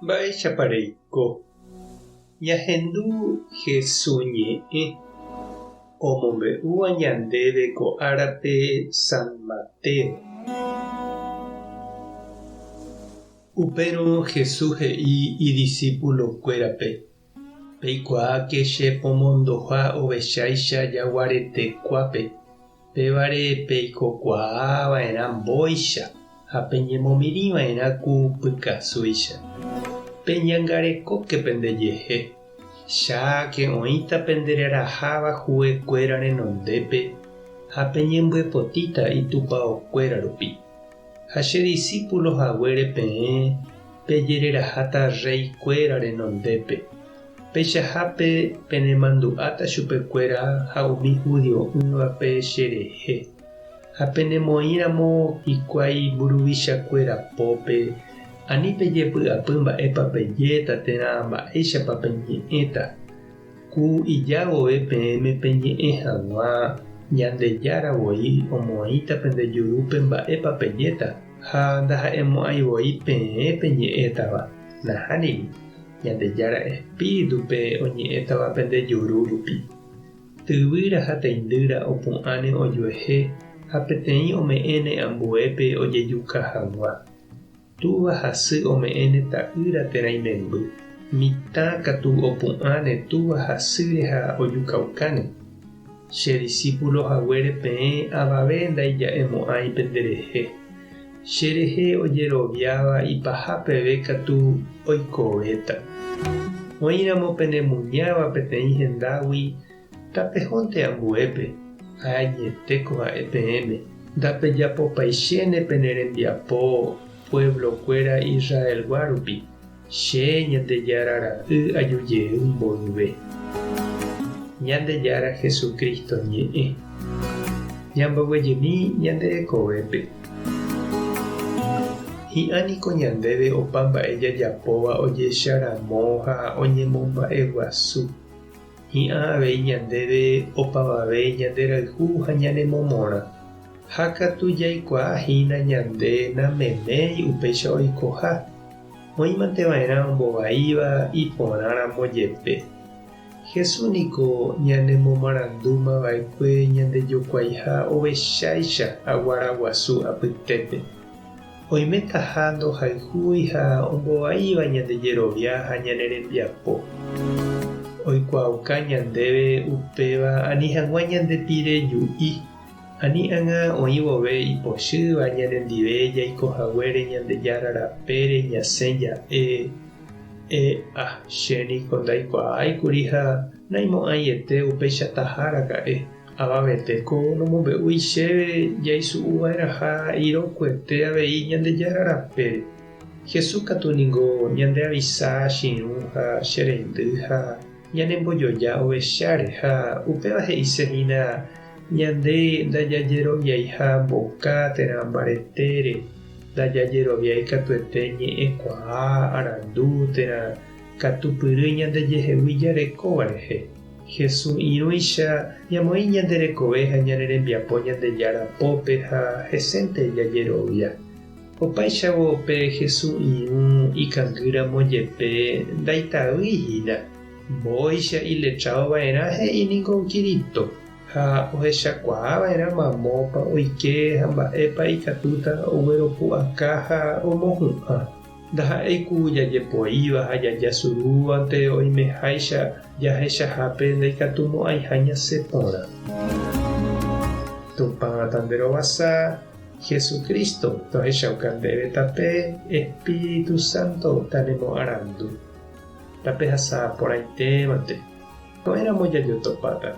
Mba'éichapareiko ñahendu Jesús ñe'ẽ omombe'úva ñandéve ko árape San Mateo. Upérõ Jesús he'i idiscípulokuérape: peikuaáke che pomoondoha ovecháicha jaguaretekuápe, pévare peikokuaáva'erã mbóicha ha peñemomirĩva'erã ku pykasúicha. Peñangarekóke pendejehe. Cháke oĩta pendereraháva huvekuéra renondépe ha peñembo'epotíta itupãokuéra rupi. Ha che discípulohaguére peẽ pejereraháta reikuéra renondépe. Peichahápe penemandu'áta chupekuéra ha umi judio'ỹvape cherehe. Ha penemoĩramo hikuái mburuvichakuérapópe ani pejepy'apy mba'épa pejéta térã mba'éichapa peñe'ẽta. Ku ijávove peẽme peñe'ẽ hag̃ua Ñandejáravoi omoĩta pendejurupe mba'épa pejéta ha ndaha'emo'ãivoi peẽ peñe'ẽtava. Nahániri Ñandejára espíritupe oñe'ẽtava pendejuru rupi. Tyvýra ha teindýra opu'ãne ojuehe ha peteĩ ome'ẽne ambuépe ojejuka hag̃ua. Túva hasy ome'ẽne ta'ýra térã imemby. Mitã katu opu'ãne túva hasýre ha ojukaukáne. Che discípulohaguére peẽ avave ndaija'emo'ãi penderehe. Cherehe ojeroviáva ipahápeve katu oikovéta. Oĩramo penemuñáva peteĩ hendágui tapehónte ambuépe ha añetéko ha'e peẽme. Ndapejapopáichéne penerembiapo pueblokuéra Israelgua rupi. Che Ñandejára ra'y ajujeýi mboyve. Ñandejára Jesukristo ñe'ẽ ñamboguejymi ñanderekovépe. Hi'ãniko ñandéve opa mba'e jajapóva ojecharamo ha oñemomba'eguasu. Hi'ã avei ñandéve opavave ñanderayhu ha ñanemomorã. Ha katu jaikuaahína ñande nameméi upéicha oikoha. Oĩmanteva'erã ombovaíva iporãramo jepe. Jesús niko ñanemomorandúmava'ekue ñandejokuáiha ovecháicha aguaraguasu apytépe. Oimetaha ndohayhúi ha ombovaíva ñandejerovia ha ñanerembiapo. Oikuauka ñandéve upéva ani hag̃ua ñandepireju'i. Ani ág̃a oĩ vove ipochýva ñanendive jaikohaguére Ñandejára rapére ñasẽ ja'e. Chéniko ndaikuaáikuri ha naimo'ãiete upéicha taháraka'e. Avaveteko nomombe'úi chéve jaisu'uva'eraha irokuete avei Ñandejára rapére. Jesús katu niko ñandeavisa chiru ha chereindy ha ñanembojoja ovecháre ha upéva he'isehína ñande ndajajeroviáiha mboka térã mbaretére. Ndajajeroviái katuete ñe'ẽkuaa arandu térã katupyry ñandejehegui jarekóva rehe. Jesús irũicha ñamoĩ ñanderekove ha ñanerembiapo Ñandejára pópe ha hesénte jajerovia. Opáichavó pe Jesús irũ ikangýramo jepe ndaitavýhína. Mbóicha iletravova'erã he'íniko Kirito. Ha ohechakuaava'erã mamópa oike ha mba'épa ikatúta ogueropu'aka ha omohu'ã. Ndaha'éiku jajepoíva ha jajasurúvante oimeháicha jahechahápe ndaikatumo'ãiha ñasẽ porã. Tupã tanderovasa Jesukristo tohechauka ndéve tape Espíritu Santo tanemo'ãrandu. Tape hasã porãitémante. Ko'ẽramo jajotopáta.